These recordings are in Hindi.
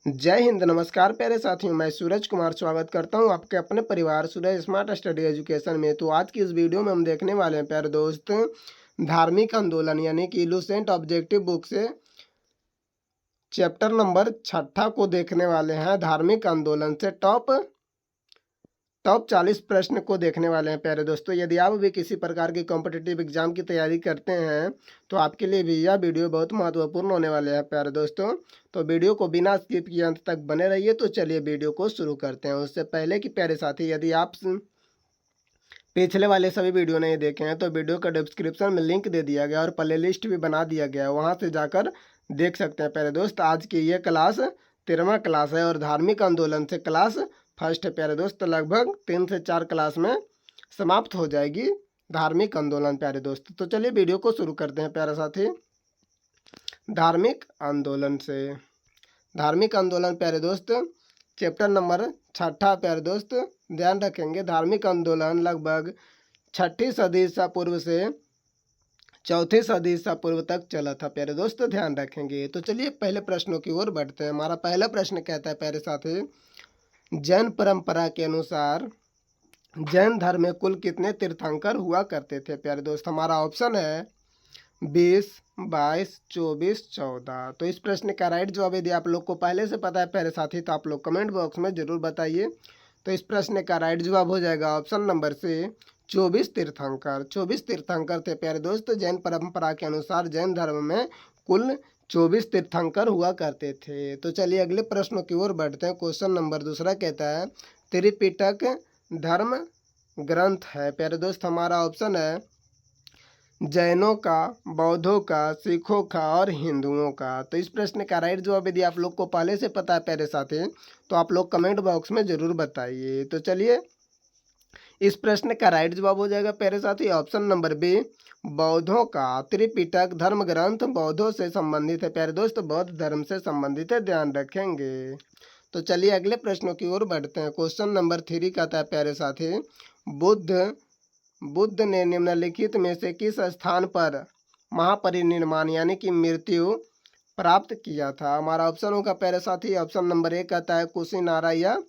जय हिंद, नमस्कार प्यारे साथियों। मैं सूरज कुमार स्वागत करता हूं आपके अपने परिवार सूरज स्मार्ट स्टडी एजुकेशन में। तो आज की इस वीडियो में हम देखने वाले हैं प्यारे दोस्त, धार्मिक आंदोलन यानी कि लुसेंट ऑब्जेक्टिव बुक से चैप्टर नंबर 6 को देखने वाले हैं। धार्मिक आंदोलन से टॉप 40 प्रश्न को देखने वाले हैं प्यारे दोस्तों। यदि आप भी किसी प्रकार के कॉम्पिटिटिव एग्जाम की तैयारी करते हैं तो आपके लिए भी यह वीडियो बहुत महत्वपूर्ण होने वाले हैं प्यारे दोस्तों। तो वीडियो को बिना स्किप किए अंत तक बने रहिए। तो चलिए वीडियो को शुरू करते हैं। उससे पहले कि प्यारे साथी, यदि आप पिछले वाले सभी वीडियो नहीं देखे हैं तो वीडियो का डिस्क्रिप्शन में लिंक दे दिया गया और प्ले लिस्ट भी बना दिया गया है, वहाँ से जाकर देख सकते हैं प्यारे दोस्त। आज की ये क्लास 13वां क्लास है और धार्मिक आंदोलन से क्लास फर्स्ट है प्यारे दोस्त। लगभग 3 से 4 क्लास में समाप्त हो जाएगी धार्मिक आंदोलन प्यारे दोस्त। तो चलिए वीडियो को शुरू करते हैं प्यारे साथी। धार्मिक आंदोलन प्यारे दोस्त, चैप्टर नंबर 6 प्यारे दोस्त। ध्यान रखेंगे, धार्मिक आंदोलन लगभग 6ठी सदी ईसा पूर्व से 4ठी सदी ईसा पूर्व तक चला था प्यारे दोस्त, ध्यान रखेंगे। तो चलिए पहले प्रश्नों की ओर बढ़ते हैं। हमारा पहला प्रश्न कहता है प्यारे साथी, जैन परंपरा के अनुसार जैन धर्म में कुल कितने तीर्थंकर हुआ करते थे प्यारे दोस्त। हमारा ऑप्शन है 20, 22, 24, 14। तो इस प्रश्न का राइट जवाब यदि आप लोग को पहले से पता है प्यारे साथी तो आप लोग कमेंट बॉक्स में जरूर बताइए। तो इस प्रश्न का राइट जवाब हो जाएगा ऑप्शन नंबर से 24 तीर्थंकर। 24 तीर्थंकर थे प्यारे दोस्त। जैन परंपरा के अनुसार जैन धर्म में कुल 24 तीर्थंकर हुआ करते थे। तो चलिए अगले प्रश्नों की ओर बढ़ते हैं। क्वेश्चन नंबर दूसरा कहता है, त्रिपिटक धर्म ग्रंथ है प्यारे दोस्त। हमारा ऑप्शन है जैनों का, बौद्धों का, सिखों का और हिंदुओं का। तो इस प्रश्न का राइट जवाब यदि आप लोग को पहले से पता है प्यारे साथी तो आप लोग कमेंट बॉक्स में जरूर बताइए। तो चलिए इस प्रश्न का राइट जवाब हो जाएगा प्यारे साथी ऑप्शन नंबर बी, बौद्धों का। त्रिपिटक धर्म ग्रंथ बौद्धों से संबंधित है प्यारे दोस्त, बौद्ध धर्म से संबंधित है, ध्यान रखेंगे। तो चलिए अगले प्रश्नों की ओर बढ़ते हैं। क्वेश्चन नंबर 3 कहता है प्यारे साथी, बुद्ध ने निम्नलिखित में से किस स्थान पर महापरिनिर्वाण यानी कि मृत्यु प्राप्त किया था। हमारा ऑप्शन होगा प्यारे साथी ऑप्शन नंबर 1 कहता है कुशीनारा या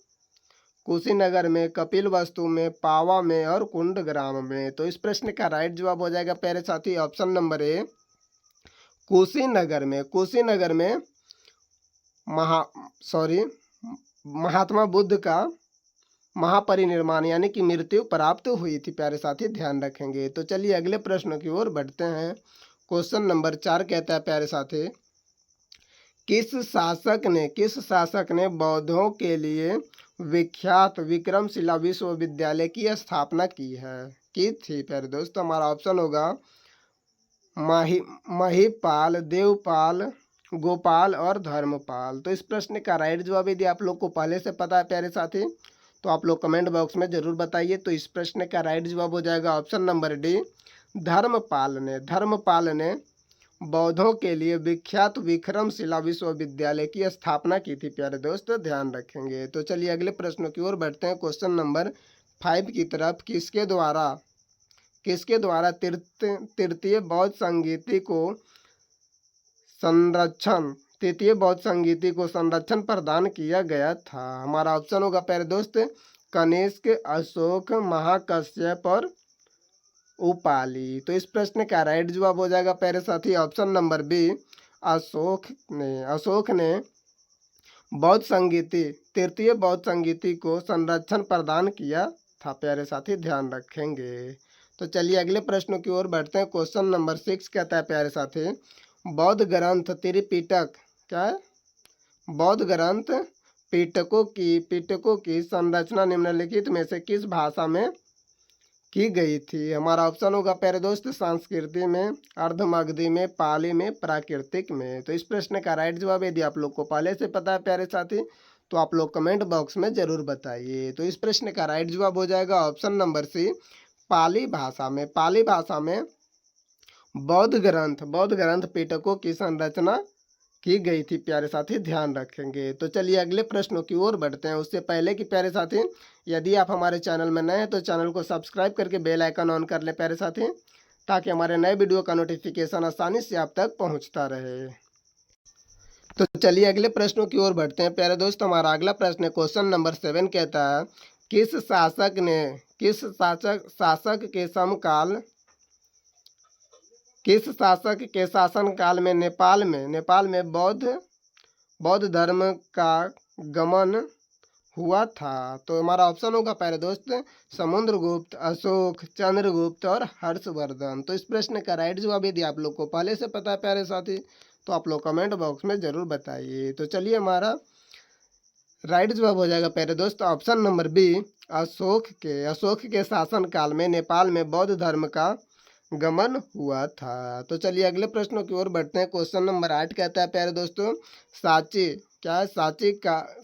कुशीनगर में, कपिल वस्तु में, पावा में और कुंडग्राम में। तो इस प्रश्न का राइट जवाब हो जाएगा प्यारे साथी ऑप्शन नंबर ए, कुशीनगर में। कुशीनगर में महात्मा बुद्ध का महापरिनिर्वाण यानी कि मृत्यु प्राप्त हुई थी प्यारे साथी, ध्यान रखेंगे। तो चलिए अगले प्रश्नों की ओर बढ़ते हैं। क्वेश्चन नंबर 4 कहता है प्यारे साथी, किस शासक ने बौद्धों के लिए विख्यात विक्रमशिला विश्वविद्यालय की स्थापना की थी प्यारे दोस्त। हमारा ऑप्शन होगा महिपाल, देवपाल, गोपाल और धर्मपाल। तो इस प्रश्न का राइट जवाब यदि आप लोग को पहले से पता है प्यारे साथी तो आप लोग कमेंट बॉक्स में जरूर बताइए। तो इस प्रश्न का राइट जवाब हो जाएगा ऑप्शन नंबर डी, धर्मपाल ने बौद्धों के लिए विख्यात विक्रमशिला विश्वविद्यालय की स्थापना की थी प्यारे दोस्त, ध्यान रखेंगे। तो चलिए अगले प्रश्नों की ओर बढ़ते हैं। क्वेश्चन नंबर 5 की तरफ, किसके द्वारा तृतीय बौद्ध संगीति को संरक्षण प्रदान किया गया था। हमारा ऑप्शन होगा प्यारे दोस्त कनिष्क, अशोक, महाकश्यप और उपाली। तो इस प्रश्न का राइट जवाब हो जाएगा प्यारे साथी ऑप्शन नंबर बी, अशोक ने तृतीय बौद्ध संगीति को संरक्षण प्रदान किया था प्यारे साथी, ध्यान रखेंगे। तो चलिए अगले प्रश्नों की ओर बढ़ते हैं। क्वेश्चन नंबर 6 कहता है प्यारे साथी, बौद्ध ग्रंथ त्रिपिटक क्या है? बौद्ध ग्रंथ पिटकों की संरचना निम्नलिखित में से किस भाषा में की गई थी। हमारा ऑप्शन होगा प्यारे दोस्त संस्कृति में, अर्धमगधी में, पाली में, प्राकृतिक में। तो इस प्रश्न का राइट जवाब यदि आप लोग को पहले से पता है प्यारे साथी तो आप लोग कमेंट बॉक्स में जरूर बताइए। तो इस प्रश्न का राइट जवाब हो जाएगा ऑप्शन नंबर सी, पाली भाषा में बौद्ध ग्रंथ पिटकों की संरचना की गई थी प्यारे साथी, ध्यान रखेंगे। तो चलिए अगले प्रश्नों की ओर बढ़ते हैं। उससे पहले कि प्यारे साथी यदि आप हमारे चैनल में नए हैं तो चैनल को सब्सक्राइब करके बेल आइकन ऑन कर ले प्यारे साथी, ताकि हमारे नए वीडियो का नोटिफिकेशन आसानी से आप तक पहुंचता रहे। तो चलिए अगले प्रश्नों की ओर बढ़ते हैं प्यारे दोस्त। हमारा अगला प्रश्न है क्वेश्चन नंबर 7 कहता है किस शासक के समकाल किस शासक के शासनकाल में नेपाल में बौद्ध धर्म का गमन हुआ था। तो हमारा ऑप्शन होगा प्यारे दोस्त समुद्रगुप्त, अशोक, चंद्रगुप्त और हर्षवर्धन। तो इस प्रश्न का राइट जवाब यदि आप लोग को पहले से पता है प्यारे साथी तो आप लोग कमेंट बॉक्स में जरूर बताइए। तो चलिए हमारा राइट जवाब हो जाएगा प्यारे दोस्त ऑप्शन नंबर बी अशोक के शासन काल में नेपाल में बौद्ध धर्म का गमन हुआ था। तो चलिए अगले प्रश्नों की ओर बढ़ते हैं। क्वेश्चन नंबर 8 कहता है प्यारे दोस्तों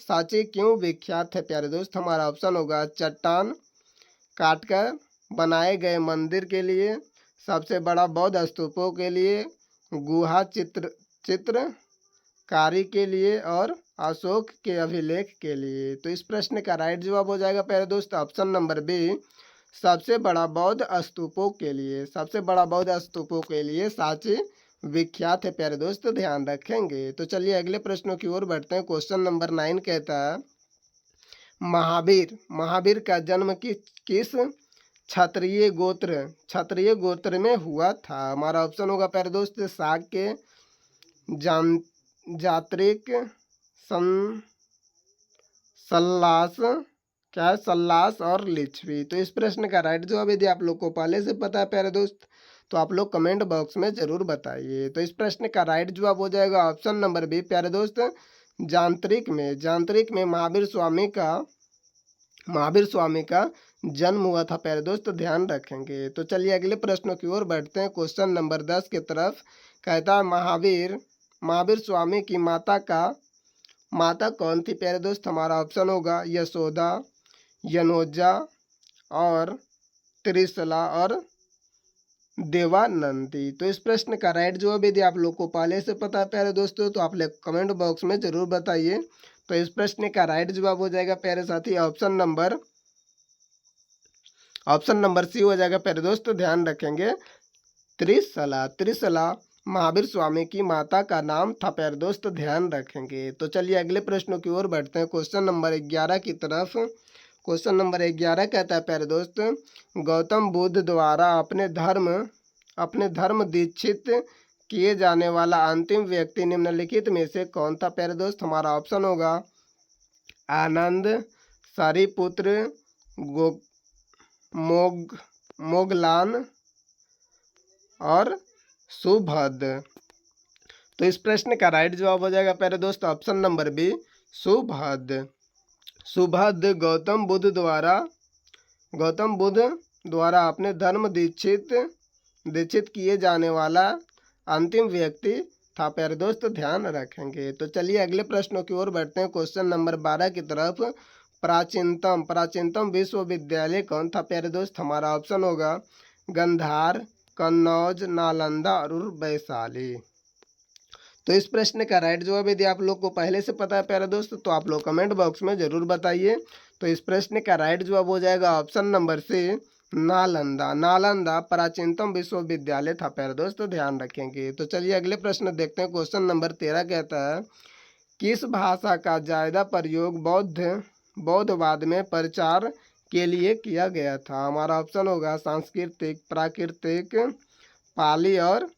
सांची क्यों विख्यात है प्यारे दोस्त। हमारा ऑप्शन होगा चट्टान काटकर बनाए गए मंदिर के लिए, सबसे बड़ा बौद्ध स्तूपों के लिए, गुहा चित्रकारी के लिए और अशोक के अभिलेख के लिए। तो इस प्रश्न का राइट जवाब हो जाएगा प्यारे दोस्त ऑप्शन नंबर बी सबसे बड़ा बौद्ध स्तूपों के लिए सांची विख्यात है प्यारे दोस्त, ध्यान रखेंगे। तो चलिए अगले प्रश्नों की ओर बढ़ते हैं। क्वेश्चन नंबर 9 कहता है महावीर का जन्म किस क्षत्रिय गोत्र में हुआ था। हमारा ऑप्शन होगा प्यारे दोस्त शाक्य, जात्रिक, सल्लास और लिच्छवी। तो इस प्रश्न का राइट जवाब यदि आप लोग को पहले से पता है प्यारे दोस्त तो आप लोग कमेंट बॉक्स में जरूर बताइए। तो इस प्रश्न का राइट जवाब हो जाएगा ऑप्शन नंबर बी प्यारे दोस्त जांत्रिक में महावीर स्वामी का जन्म हुआ था प्यारे दोस्त, ध्यान रखेंगे। तो चलिए अगले प्रश्नों की ओर बढ़ते हैं। क्वेश्चन नंबर 10 की तरफ कहता है महावीर स्वामी की माता कौन थी प्यारे दोस्त। हमारा ऑप्शन होगा यशोदा, यनोजा और त्रिशला और देवानंदी। तो इस प्रश्न का राइट जवाब यदि आप लोग को पहले से पता है प्यारे दोस्तों तो आप लोग कमेंट बॉक्स में जरूर बताइए। तो इस प्रश्न का राइट जवाब हो जाएगा प्यारे साथी ऑप्शन नंबर सी हो जाएगा प्यारे दोस्तों, ध्यान रखेंगे त्रिशला महावीर स्वामी की माता का नाम था प्यारे दोस्त, ध्यान रखेंगे। तो चलिए अगले प्रश्नों की ओर बढ़ते हैं। क्वेश्चन नंबर 11 की तरफ। क्वेश्चन नंबर 11 कहता है प्यारे दोस्त गौतम बुद्ध द्वारा अपने धर्म दीक्षित किए जाने वाला अंतिम व्यक्ति निम्नलिखित में से कौन था प्यारे दोस्त। हमारा ऑप्शन होगा आनंद, सारिपुत्र, मोगलान और सुभद्र। तो इस प्रश्न का राइट जवाब हो जाएगा प्यारे दोस्त option number B Subhadra Gautam Buddha द्वारा अपने धर्म दीक्षित किए जाने वाला अंतिम व्यक्ति था प्यारे दोस्त, ध्यान रखेंगे। तो चलिए अगले प्रश्नों की ओर बढ़ते हैं। क्वेश्चन नंबर 12 की तरफ प्राचीनतम विश्वविद्यालय कौन था प्यारे दोस्त। हमारा ऑप्शन होगा गंधार, कन्नौज, नालंदा और वैशाली। तो इस प्रश्न का राइट जवाब यदि आप लोग को पहले से पता है प्यारे दोस्त तो आप लोग कमेंट बॉक्स में जरूर बताइए। तो इस प्रश्न का राइट जवाब हो जाएगा ऑप्शन नंबर सी नालंदा प्राचीनतम विश्वविद्यालय था प्यारे दोस्त, ध्यान रखेंगे। तो चलिए अगले प्रश्न देखते हैं। क्वेश्चन नंबर 13 कहता है किस भाषा का ज्यादा प्रयोग बौद्धवाद में प्रचार के लिए किया गया था। हमारा ऑप्शन होगा सांस्कृतिक, प्राकृतिक, पाली और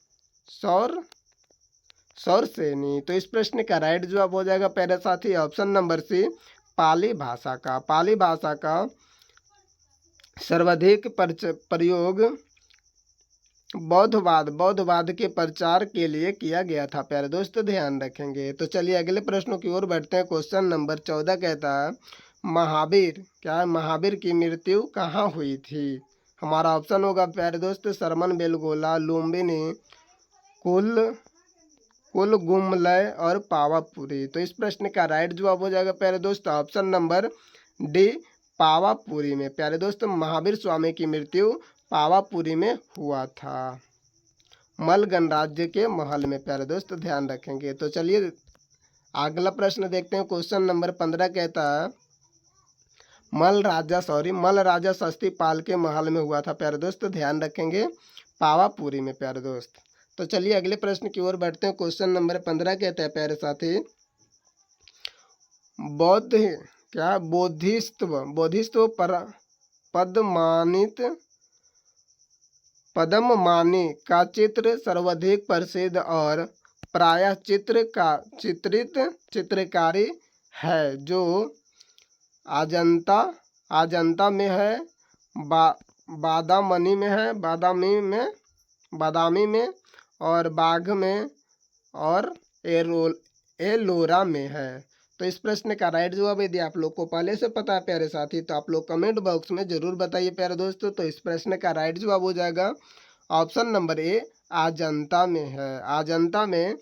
सौरसेनी। तो इस प्रश्न का राइट जवाब हो जाएगा प्यारे साथी ऑप्शन नंबर सी पाली भाषा का सर्वाधिक प्रयोग बौद्धवाद के प्रचार के लिए किया गया था प्यारे दोस्त, ध्यान रखेंगे। तो चलिए अगले प्रश्नों की ओर बढ़ते हैं। क्वेश्चन नंबर 14 कहता है महावीर की मृत्यु कहाँ हुई थी। हमारा ऑप्शन होगा प्यारे दोस्त सरमन बेलगोला, लुम्बिनी, कुलगुमलय और पावापुरी। तो इस प्रश्न का राइट जवाब हो जाएगा प्यारे दोस्त ऑप्शन नंबर डी पावापुरी में। प्यारे दोस्त महावीर स्वामी की मृत्यु पावापुरी में हुआ था, मल गणराज्य के महल में प्यारे दोस्त, ध्यान रखेंगे। तो चलिए अगला प्रश्न देखते हैं। क्वेश्चन नंबर 15 कहता है मल राजा सस्तीपाल के महल में हुआ था प्यारे दोस्त, ध्यान रखेंगे पावापुरी में प्यारे दोस्त। तो चलिए अगले प्रश्न की ओर बढ़ते हैं। क्वेश्चन नंबर 15 कहता है प्यारे साथी, बौद्ध क्या बोधिस्त्व पर पद्ममानी का चित्र सर्वाधिक प्रसिद्ध और प्रायः चित्रित चित्रकारी है, जो अजंता में है, बादामी में है, बादामी में और बाघ में और एलोरा में है। तो इस प्रश्न का राइट जवाब यदि आप लोग को पहले से पता है प्यारे साथी, तो आप लोग कमेंट बॉक्स में जरूर बताइए प्यारे दोस्तों। तो इस प्रश्न का राइट जवाब हो जाएगा ऑप्शन नंबर ए, अजंता में है। अजंता में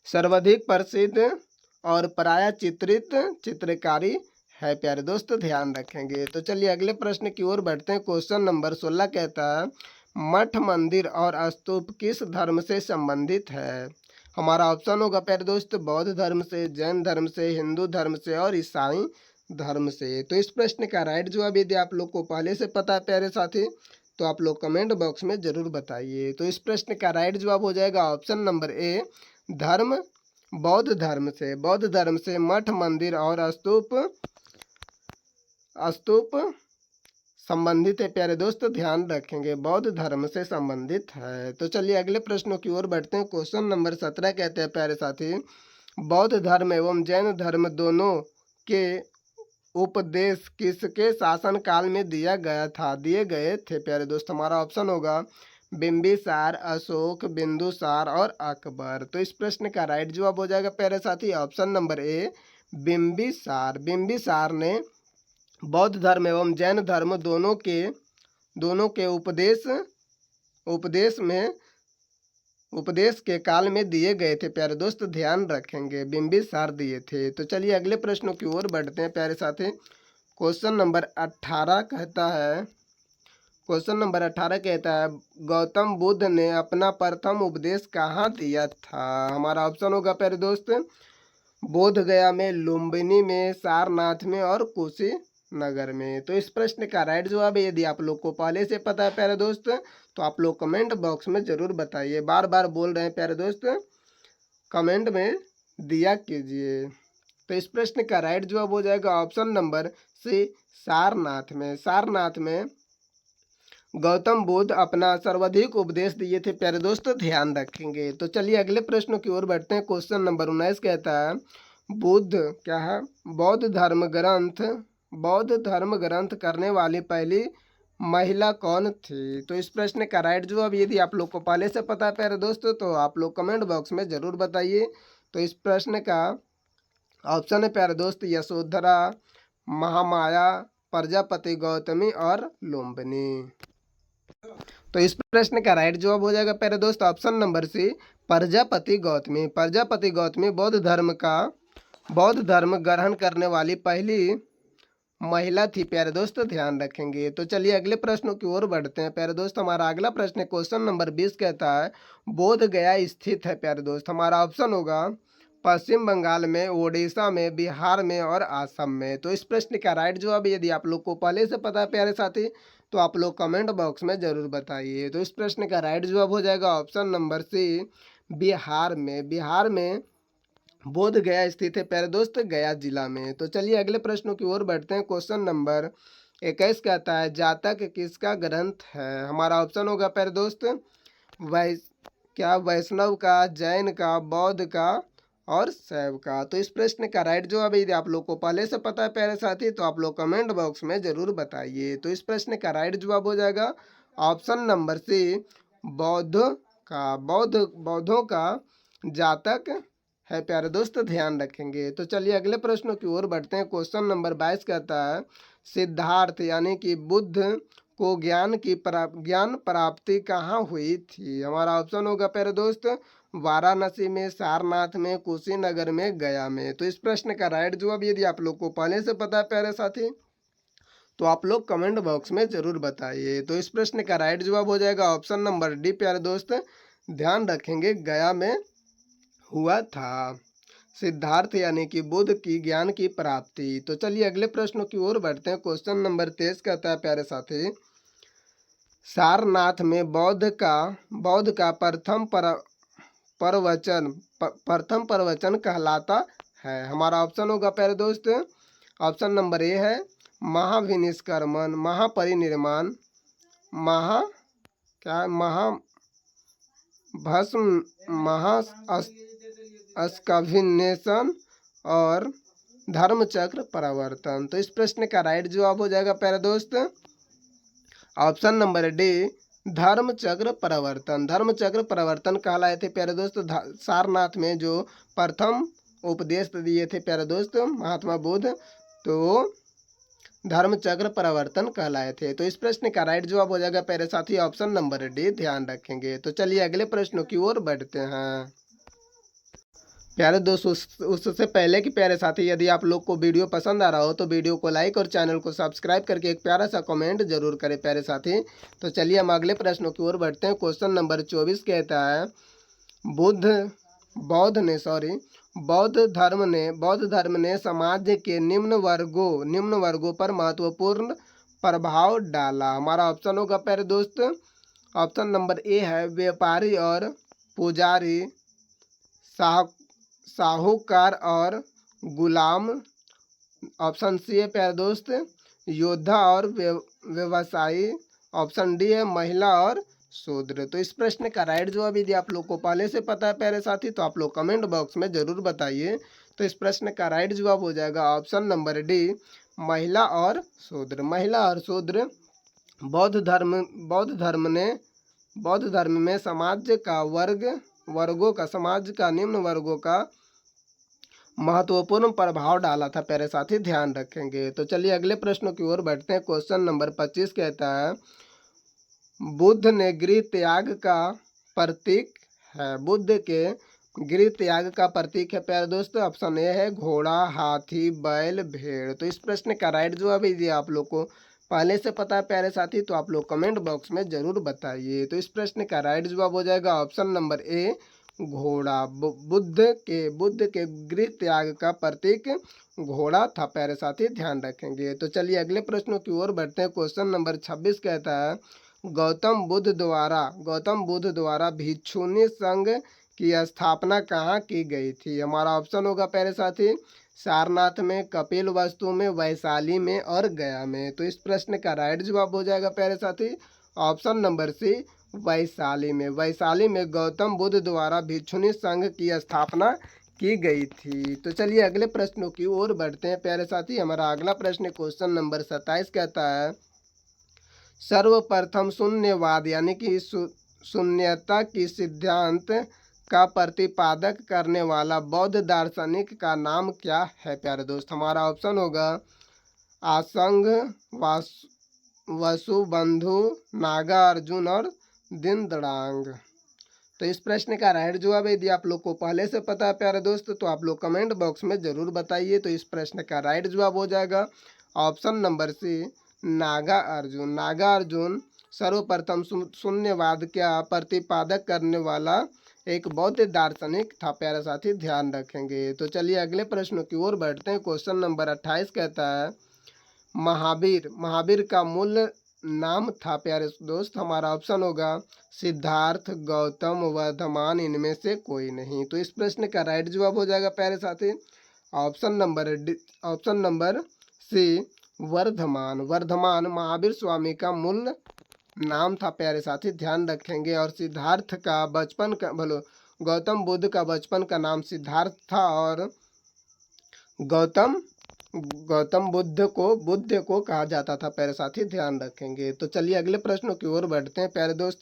सर्वाधिक प्रसिद्ध और प्रायः चित्रित चित्रकारी है प्यारे दोस्तों, ध्यान रखेंगे। तो चलिए अगले प्रश्न की ओर बढ़ते हैं। क्वेश्चन नंबर 16 कहता है, मठ मंदिर और स्तूप किस धर्म से संबंधित है? हमारा ऑप्शन होगा प्यारे दोस्त बौद्ध धर्म से, जैन धर्म से, हिंदू धर्म से और ईसाई धर्म से। तो इस प्रश्न का राइट जवाब यदि आप लोग को पहले से पता है प्यारे साथी, तो आप लोग कमेंट बॉक्स में जरूर बताइए। तो इस प्रश्न का राइट जवाब हो जाएगा ऑप्शन नंबर ए, धर्म बौद्ध धर्म से मठ मंदिर और स्तूप संबंधित है प्यारे दोस्त, ध्यान रखेंगे बौद्ध धर्म से संबंधित है। तो चलिए अगले प्रश्नों की ओर बढ़ते हैं। क्वेश्चन नंबर 17 कहते हैं प्यारे साथी, बौद्ध धर्म एवं जैन धर्म दोनों के उपदेश किसके शासन काल में दिए गए थे प्यारे दोस्त? हमारा ऑप्शन होगा बिंबिसार, अशोक, बिंदुसार और अकबर। तो इस प्रश्न का राइट जवाब हो जाएगा प्यारे साथी ऑप्शन नंबर ए, बिंबिसार ने बौद्ध धर्म एवं जैन धर्म दोनों के उपदेश के काल में दिए गए थे प्यारे दोस्त, ध्यान रखेंगे बिंबिसार दिए थे। तो चलिए अगले प्रश्नों की ओर बढ़ते हैं प्यारे साथी। क्वेश्चन नंबर 18 कहता है, गौतम बुद्ध ने अपना प्रथम उपदेश कहाँ दिया था? हमारा ऑप्शन होगा प्यारे दोस्त बोध गया में, लुम्बिनी में, सारनाथ में और कुशीनगर में। तो इस प्रश्न का राइट जवाब है यदि आप लोग को पहले से पता है प्यारे दोस्त, तो आप लोग कमेंट बॉक्स में जरूर बताइए। बार बार बोल रहे हैं प्यारे दोस्त, कमेंट में दिया कीजिए। तो इस प्रश्न का राइट जवाब हो जाएगा ऑप्शन नंबर सी, सारनाथ में गौतम बुद्ध अपना सर्वाधिक उपदेश दिए थे प्यारे दोस्तों, ध्यान रखेंगे। तो चलिए अगले प्रश्नों की ओर बढ़ते हैं। क्वेश्चन नंबर 19 कहता है, बौद्ध धर्म ग्रंथ करने वाली पहली महिला कौन थी? तो इस प्रश्न का राइट जवाब यदि आप लोग को पहले से पता है प्यारे दोस्तों, तो आप लोग कमेंट बॉक्स में जरूर बताइए। तो इस प्रश्न का ऑप्शन है प्यारे दोस्त यशोधरा, महामाया, प्रजापति गौतमी और लुम्बिनी। तो इस प्रश्न का राइट जवाब हो जाएगा प्यारे दोस्त option number C, Prajapati Gautami बौद्ध धर्म ग्रहण करने वाली पहली महिला थी प्यारे दोस्त, ध्यान रखेंगे। तो चलिए अगले प्रश्नों की ओर बढ़ते हैं प्यारे दोस्त। हमारा अगला प्रश्न क्वेश्चन नंबर 20 कहता है, बोध गया स्थित है प्यारे दोस्त? हमारा ऑप्शन होगा पश्चिम बंगाल में, ओडिशा में, बिहार में और असम में। तो इस प्रश्न का राइट जवाब यदि आप लोग को पहले से पता है प्यारे साथी, तो आप लोग कमेंट बॉक्स में जरूर बताइए। तो इस प्रश्न का राइट जवाब हो जाएगा ऑप्शन नंबर सी, बिहार में बोध गया स्थित है प्यारे दोस्त, गया जिला में। तो चलिए अगले प्रश्नों की ओर बढ़ते हैं। क्वेश्चन नंबर 21 कहता है, जातक किसका ग्रंथ है? हमारा ऑप्शन होगा प्यारे दोस्त वैष्णव का, जैन का, बौद्ध का और शैव का। तो इस प्रश्न का राइट जवाब यदि आप लोग को पहले से पता है प्यारे साथी, तो आप लोग कमेंट बॉक्स में जरूर बताइए। तो इस प्रश्न का राइट जवाब हो जाएगा ऑप्शन नंबर सी, बौद्धों का जातक है प्यारे दोस्त, ध्यान रखेंगे। तो चलिए अगले प्रश्नों की ओर बढ़ते हैं। क्वेश्चन नंबर 22 कहता है, सिद्धार्थ यानी कि बुद्ध को ज्ञान प्राप्ति कहाँ हुई थी? हमारा ऑप्शन होगा प्यारे दोस्त वाराणसी में, सारनाथ में, कुशीनगर में, गया में। तो इस प्रश्न का राइट जवाब यदि आप लोग को पहले से पता है प्यारे साथी, तो आप लोग कमेंट बॉक्स में जरूर बताइए। तो इस प्रश्न का राइट जवाब हो जाएगा ऑप्शन नंबर डी प्यारे दोस्त, ध्यान रखेंगे गया में हुआ था, सिद्धार्थ यानी कि बुद्ध की ज्ञान की प्राप्ति। तो चलिए अगले प्रश्नों की ओर बढ़ते हैं। क्वेश्चन नंबर 23 कहता है प्यारे साथी, सारनाथ में बौद्ध का प्रथम प्रवचन कहलाता है। हमारा ऑप्शन होगा प्यारे दोस्त, ऑप्शन नंबर ए है महाविनिष्क्रमण, महापरिनिर्माण, महा क्या है महाभस्म, महाअस्कभिन्नेशन और धर्मचक्र परिवर्तन। तो इस प्रश्न का राइट जवाब हो जाएगा प्यारे दोस्त ऑप्शन नंबर डी, धर्मचक्र परिवर्तन। धर्मचक्र परिवर्तन कहलाए थे प्यारे दोस्त सारनाथ में जो प्रथम उपदेश दिए थे प्यारे दोस्त महात्मा बुद्ध, तो धर्मचक्र परिवर्तन कहलाए थे। तो इस प्रश्न का राइट जवाब हो जाएगा प्यारे साथी ऑप्शन नंबर डी, ध्यान रखेंगे। तो चलिए अगले प्रश्नों की ओर बढ़ते हैं प्यारे दोस्त। उससे पहले कि प्यारे साथी यदि आप लोग को वीडियो पसंद आ रहा हो तो वीडियो को लाइक और चैनल को सब्सक्राइब करके एक प्यारा सा कमेंट जरूर करें प्यारे साथी। तो चलिए हम अगले प्रश्नों की ओर बढ़ते हैं। क्वेश्चन नंबर 24 कहता है बौद्ध धर्म ने समाज के निम्न वर्गों पर महत्वपूर्ण प्रभाव डाला। हमारा ऑप्शन होगा प्यारे दोस्त, ऑप्शन नंबर ए है व्यापारी और पुजारी, साहूकार और गुलाम, ऑप्शन सी है प्यारे दोस्त योद्धा और व्यवसायी, ऑप्शन डी है महिला और शूद्र। तो इस प्रश्न का राइट जवाब यदि आप लोग को पहले से पता है प्यारे साथी तो आप लोग कमेंट बॉक्स में जरूर बताइए। तो इस प्रश्न का राइट जवाब हो जाएगा ऑप्शन नंबर डी, महिला और शूद्र। महिला और शूद्र बौद्ध धर्म में समाज का निम्न वर्गों का महत्वपूर्ण प्रभाव डाला था प्यारे साथी, ध्यान रखेंगे। तो चलिए अगले प्रश्नों की ओर बढ़ते हैं। क्वेश्चन नंबर 25 कहता है बुद्ध ने गृह त्याग का प्रतीक है। बुद्ध के गृह त्याग का प्रतीक है प्यारे दोस्तों, ऑप्शन ए है घोड़ा, हाथी, बैल, भेड़। तो इस प्रश्न का राइट जवाब यदि आप लोग को पहले से पता है प्यारे साथी तो आप लोग कमेंट बॉक्स में जरूर बताइए। तो इस प्रश्न का राइट जवाब हो जाएगा ऑप्शन नंबर ए, घोड़ा। बुद्ध के गृह त्याग का प्रतीक घोड़ा था प्यारे साथी, ध्यान रखेंगे। तो चलिए अगले प्रश्नों की ओर बढ़ते हैं। क्वेश्चन नंबर 26 कहता है गौतम बुद्ध द्वारा भिक्षुनी संघ की स्थापना कहाँ की गई थी। हमारा ऑप्शन होगा प्यारे साथी सारनाथ में, कपिलवस्तु में, वैशाली में और गया में। तो इस प्रश्न का राइट जवाब हो जाएगा प्यारे साथी ऑप्शन नंबर सी, वैशाली में। वैशाली में गौतम बुद्ध द्वारा भिक्षुनी संघ की स्थापना की गई थी। तो चलिए अगले प्रश्नों की ओर बढ़ते हैं प्यारे साथी। हमारा अगला प्रश्न क्वेश्चन नंबर 27 कहता है सर्वप्रथम शून्यवाद यानी कि शून्यता की सिद्धांत का प्रतिपादक करने वाला बौद्ध दार्शनिक का नाम क्या है प्यारे दोस्त। हमारा ऑप्शन होगा आसंग, वसुबंधु, नागार्जुन और दिनदड़ांग। तो इस प्रश्न का राइट जवाब यदि आप लोग को पहले से पता है प्यारे दोस्त तो आप लोग कमेंट बॉक्स में जरूर बताइए। तो इस प्रश्न का राइट जवाब हो जाएगा ऑप्शन नंबर सी, नागार्जुन सर्वप्रथम शून्यवाद का प्रतिपादक करने वाला एक बौद्ध दार्शनिक था प्यारे साथी, ध्यान रखेंगे। तो चलिए अगले प्रश्नों की ओर बढ़ते हैं। क्वेश्चन नंबर 28 कहता है महावीर का मूल नाम था प्यारे दोस्त। हमारा ऑप्शन होगा सिद्धार्थ, गौतम, वर्धमान, इनमें से कोई नहीं। तो इस प्रश्न का राइट जवाब हो जाएगा प्यारे साथी option number C, Vardhaman Mahavir Swami का मूल नाम था प्यारे साथी, ध्यान रखेंगे। और सिद्धार्थ का गौतम बुद्ध का बचपन का नाम सिद्धार्थ था और गौतम बुद्ध को कहा जाता था प्यारे साथी, ध्यान रखेंगे। तो चलिए अगले प्रश्नों की ओर बढ़ते हैं प्यारे दोस्त।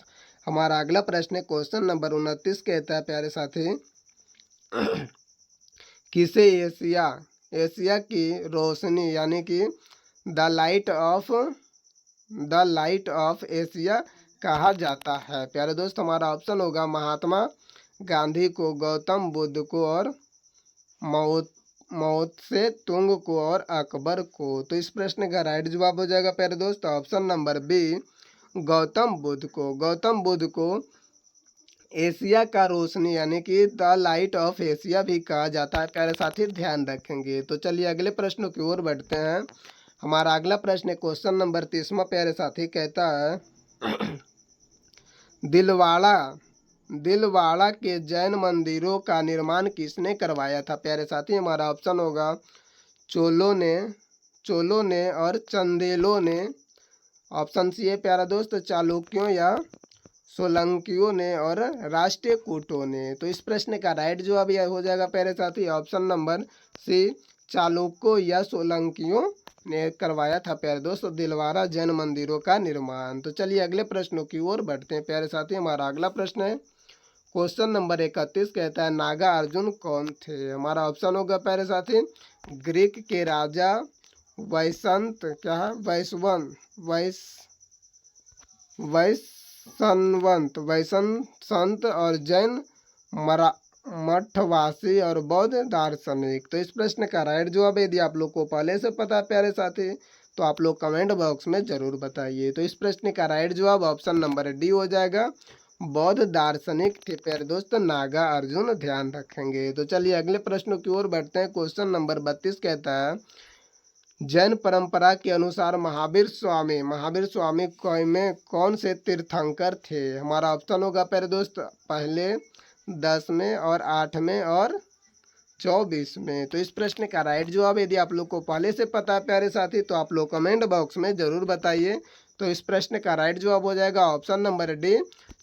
हमारा अगला प्रश्न क्वेश्चन नंबर 29 कहता है प्यारे साथी किसे एशिया की रोशनी यानी कि द लाइट ऑफ एशिया कहा जाता है प्यारे दोस्त। हमारा ऑप्शन होगा महात्मा गांधी को, गौतम बुद्ध को और मौत से तुंग को और अकबर को। तो इस प्रश्न का राइट जवाब हो जाएगा प्यारे दोस्त option number B, Gautam Buddha को एशिया का रोशनी यानी कि द लाइट ऑफ एशिया भी कहा जाता है प्यारे साथी, ध्यान रखेंगे। तो चलिए अगले प्रश्नों की ओर बढ़ते हैं। हमारा अगला प्रश्न क्वेश्चन नंबर 30वां प्यारे साथी कहता है दिलवाड़ा दिलवाड़ा के जैन मंदिरों का निर्माण किसने करवाया था प्यारे साथी? हमारा ऑप्शन होगा चोलों ने और चंदेलों ने। ऑप्शन सी है प्यारा दोस्त, चालुक्यों या सोलंकियों ने और राष्ट्रकूटों ने। तो इस प्रश्न का राइट जवाब यह हो जाएगा प्यारे साथी ऑप्शन नंबर सी, चालुक्यों या सोलंकियों ने करवाया था प्यारे दोस्त दिलवाड़ा जैन मंदिरों का निर्माण। तो चलिए अगले प्रश्नों की ओर बढ़ते हैं प्यारे साथी। हमारा अगला प्रश्न है क्वेश्चन नंबर 31, कहता है नागा अर्जुन कौन थे? हमारा ऑप्शन होगा प्यारे साथी ग्रीक के राजा वैसंत क्या है वैसंत और जैन मठवासी और बौद्ध दार्शनिक। तो इस प्रश्न का राइट जवाब यदि आप लोग को पहले से पता है प्यारे साथी तो आप लोग कमेंट बॉक्स में जरूर बताइए। तो इस प्रश्न का राइट जवाब ऑप्शन नंबर डी हो जाएगा, बौद्ध दार्शनिक थे प्यारे दोस्त नागा अर्जुन, ध्यान रखेंगे। तो चलिए अगले प्रश्नों की ओर बढ़ते हैं। क्वेश्चन नंबर 32 कहता है जैन परंपरा के अनुसार महावीर स्वामी में कौन से तीर्थंकर थे? हमारा ऑप्शन होगा प्यारे दोस्त पहले 10 में और 8 में और 24 में। तो इस प्रश्न का राइट जवाब यदि आप लोग को पहले से पता है प्यारे साथी तो आप लोग कमेंट बॉक्स में जरूर बताइए। तो इस प्रश्न का राइट जवाब हो जाएगा ऑप्शन नंबर डी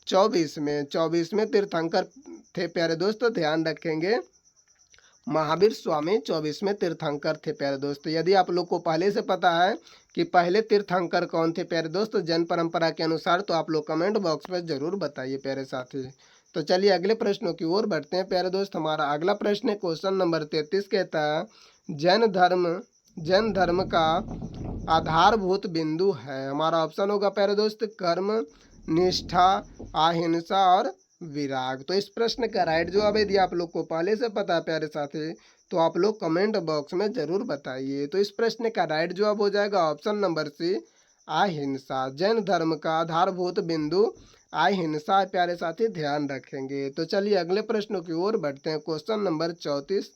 24 में तीर्थंकर थे प्यारे दोस्त, ध्यान रखेंगे महावीर स्वामी 24 में तीर्थंकर थे प्यारे दोस्त। यदि आप लोग को पहले से पता है कि पहले तीर्थंकर कौन थे प्यारे दोस्त जैन परंपरा के अनुसार तो आप लोग कमेंट बॉक्स में जरूर बताइए प्यारे साथी। तो चलिए अगले प्रश्नों की ओर बढ़ते हैं प्यारे दोस्त। हमारा अगला प्रश्न है क्वेश्चन नंबर 33, कहता है जैन धर्म का आधारभूत बिंदु है। हमारा ऑप्शन होगा प्यारे दोस्त कर्म, निष्ठा, अहिंसा और विराग। तो इस प्रश्न का राइट जवाब यदि आप लोग को पहले से पता है प्यारे साथी तो आप लोग कमेंट बॉक्स में जरूर बताइए। तो इस प्रश्न का राइट जवाब हो जाएगा ऑप्शन नंबर सी, अहिंसा। जैन धर्म का आधारभूत बिंदु अहिंसा प्यारे साथी, ध्यान रखेंगे। तो चलिए अगले प्रश्नों की ओर बढ़ते हैं क्वेश्चन नंबर 34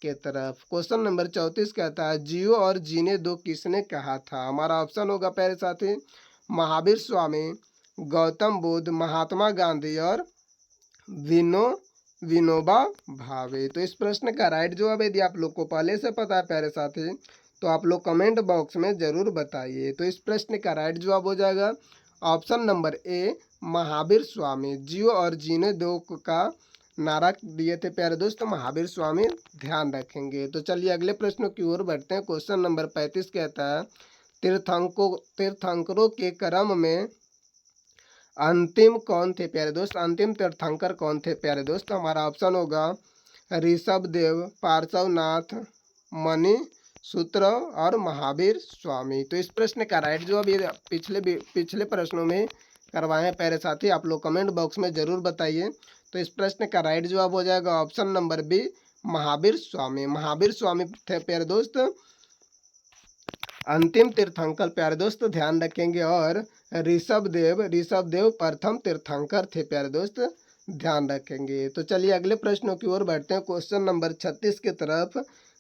के तरफ। क्वेश्चन नंबर 34 कहता है जियो और जीने दो किसने कहा था? हमारा ऑप्शन होगा प्यारे साथी महावीर स्वामी, गौतम बुद्ध, महात्मा गांधी और विनोबा भावे। तो इस प्रश्न का राइट जवाब यदि आप लोग को पहले से पता है प्यारे साथी तो आप लोग कमेंट बॉक्स में जरूर बताइए। तो इस प्रश्न का राइट जवाब हो जाएगा option number A, Mahavir Swami. जियो और जीने दो का नारा दिए थे प्यारे दोस्तों महावीर स्वामी, ध्यान रखेंगे। तो चलिए अगले प्रश्नों की ओर बढ़ते हैं। क्वेश्चन नंबर 35 कहता है तीर्थंकरों के क्रम में अंतिम कौन थे प्यारे दोस्त? अंतिम तीर्थंकर कौन थे प्यारे दोस्त? हमारा ऑप्शन होगा ऋषभदेव, पार्श्वनाथ, मणि सूत्र और महावीर स्वामी। तो इस प्रश्न का राइट जवाब ये पिछले प्रश्नों में करवाए हैं प्यारे साथी, आप लोग कमेंट बॉक्स में जरूर बताइए। तो इस प्रश्न का राइट जवाब हो जाएगा option number B, Mahavir Swami थे प्यारे दोस्त अंतिम तीर्थंकर प्यारे दोस्त, ध्यान रखेंगे। और ऋषभदेव प्रथम तीर्थंकर थे प्यारे दोस्त, ध्यान रखेंगे। तो चलिए अगले प्रश्नों की ओर बढ़ते हैं। क्वेश्चन नंबर 36 की तरफ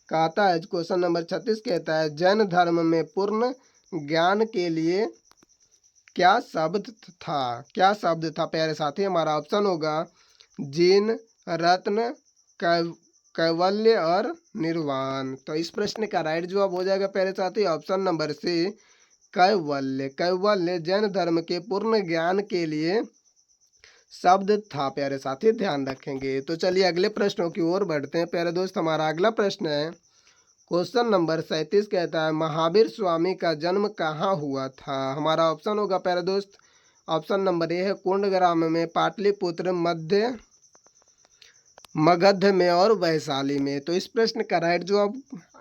कहता है क्वेश्चन नंबर 36 कहता है जैन धर्म में पूर्ण ज्ञान के लिए क्या शब्द था प्यारे साथी? हमारा ऑप्शन होगा जीन, रत्न, कैवल्य और निर्वाण। तो इस प्रश्न का राइट जवाब हो जाएगा प्यारे साथी ऑप्शन नंबर सी, कैवल्य जैन धर्म के पूर्ण ज्ञान के लिए शब्द था प्यारे साथी, ध्यान रखेंगे। तो चलिए अगले प्रश्नों की ओर बढ़ते हैं प्यारे दोस्त। हमारा अगला प्रश्न है क्वेश्चन नंबर 37 कहता है महावीर स्वामी का जन्म कहाँ हुआ था? हमारा ऑप्शन होगा प्यारे दोस्त ऑप्शन नंबर ए है कुंडग्राम में, पाटलिपुत्र, मगध में और वैशाली में। तो इस प्रश्न का राइट जवाब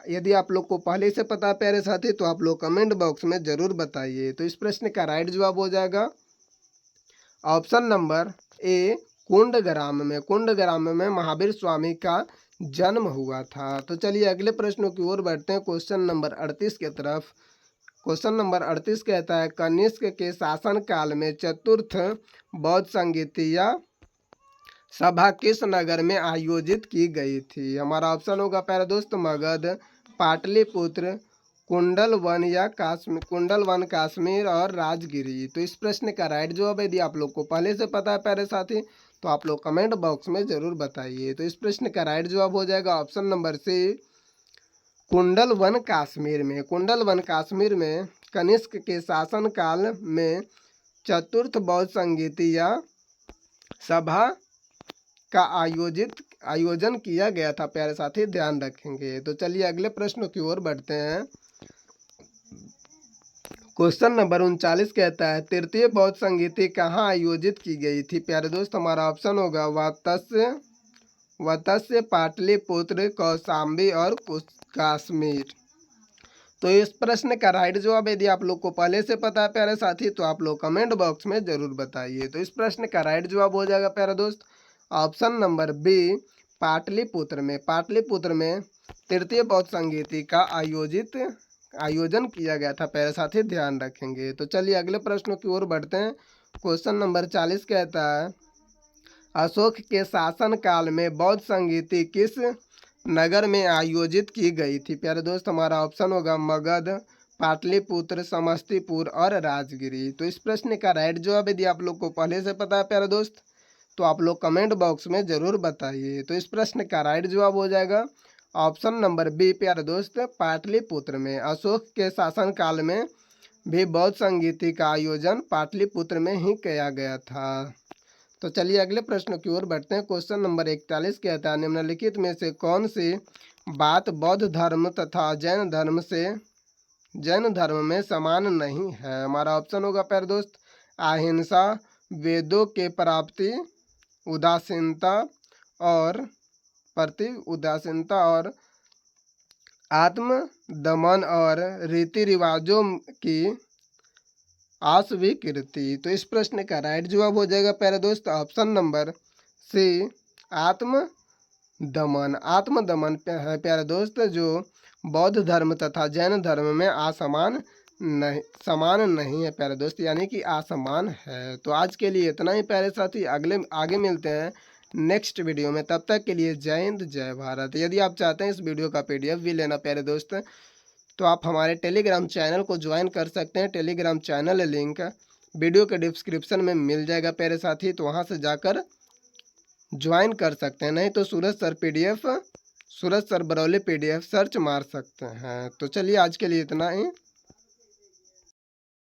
यदि आप लोग को पहले से पता है प्यारे साथी तो आप लोग कमेंट बॉक्स में जरूर बताइए। तो इस प्रश्न का राइट जवाब हो जाएगा ऑप्शन नंबर ए, कुंडग्राम में महावीर स्वामी का जन्म हुआ था। तो चलिए अगले प्रश्नों की ओर बढ़ते हैं क्वेश्चन नंबर 38 की तरफ। क्वेश्चन नंबर 38 कहता है कनिष्क के शासन काल में चतुर्थ बौद्ध संगीतिया सभा किस नगर में आयोजित की गई थी? हमारा ऑप्शन होगा प्यारे दोस्त मगध, पाटलिपुत्र, कुंडल वन या काश्मीर, कुंडल वन कश्मीर और राजगिरी। तो इस प्रश्न का राइट जवाब यदि आप लोग को पहले से पता है प्यारे साथी तो आप लोग कमेंट बॉक्स में ज़रूर बताइए। तो इस प्रश्न का राइट जवाब हो जाएगा ऑप्शन नंबर सी, कुंडल वन कश्मीर में। कुंडल वन कश्मीर में कनिष्क के शासनकाल में चतुर्थ बौद्ध संगीतिया सभा का आयोजन किया गया था प्यारे साथी, ध्यान रखेंगे। तो चलिए अगले प्रश्न की ओर बढ़ते हैं। क्वेश्चन नंबर 39 कहता है तृतीय बौद्ध संगीति कहाँ आयोजित की गई थी। प्यारे दोस्त हमारा ऑप्शन होगा वत्स्य, पाटलिपुत्र, कौशाम्बी और कश्मीर। तो इस प्रश्न का राइट जवाब यदि आप लोग को पहले से पता है प्यारे साथी तो आप लोग कमेंट बॉक्स में ज़रूर बताइए। तो इस प्रश्न का राइट जवाब हो जाएगा प्यारे दोस्त ऑप्शन नंबर बी, पाटलिपुत्र में। पाटलिपुत्र में तृतीय बौद्ध संगीति का आयोजन किया गया था प्यारे साथी, ध्यान रखेंगे। तो चलिए अगले प्रश्नों की ओर बढ़ते हैं। क्वेश्चन नंबर 40 कहता है अशोक के शासन काल में बौद्ध संगीति किस नगर में आयोजित की गई थी। प्यारे दोस्त हमारा ऑप्शन होगा मगध, पाटलिपुत्र, समस्तीपुर और राजगिरी। तो इस प्रश्न का राइट जवाब यदि आप लोग को पहले से पता है प्यारे दोस्त तो आप लोग कमेंट बॉक्स में ज़रूर बताइए। तो इस प्रश्न का राइट जवाब हो जाएगा ऑप्शन नंबर बी प्यारे दोस्त, पाटलिपुत्र में। अशोक के शासनकाल में भी बौद्ध संगीति का आयोजन पाटलिपुत्र में ही किया गया था। तो चलिए अगले प्रश्न की ओर बढ़ते हैं। क्वेश्चन नंबर 41 कहता है निम्नलिखित में से कौन सी बात बौद्ध धर्म तथा जैन धर्म में समान नहीं है। हमारा ऑप्शन होगा प्यारे दोस्त अहिंसा, वेदों के प्राप्ति, उदासीनता और आत्म दमन और रीति रिवाजों की अस्वीकृति। तो इस प्रश्न का राइट जवाब हो जाएगा प्यारे दोस्त ऑप्शन नंबर सी, आत्म दमन। आत्म दमन है प्यारे दोस्त जो बौद्ध धर्म तथा जैन धर्म में समान नहीं है प्यारे दोस्त, यानी कि असमान है। तो आज के लिए इतना ही प्यारे साथी, आगे मिलते हैं नेक्स्ट वीडियो में। तब तक के लिए जय हिंद जय भारत। यदि आप चाहते हैं इस वीडियो का PDF भी लेना प्यारे दोस्त तो आप हमारे टेलीग्राम चैनल को ज्वाइन कर सकते हैं। टेलीग्राम चैनल लिंक वीडियो के डिस्क्रिप्शन में मिल जाएगा प्यारे साथी, तो वहां से जाकर ज्वाइन कर सकते हैं। नहीं तो सूरज सर बरौली PDF सर्च मार सकते हैं। तो चलिए आज के लिए इतना ही।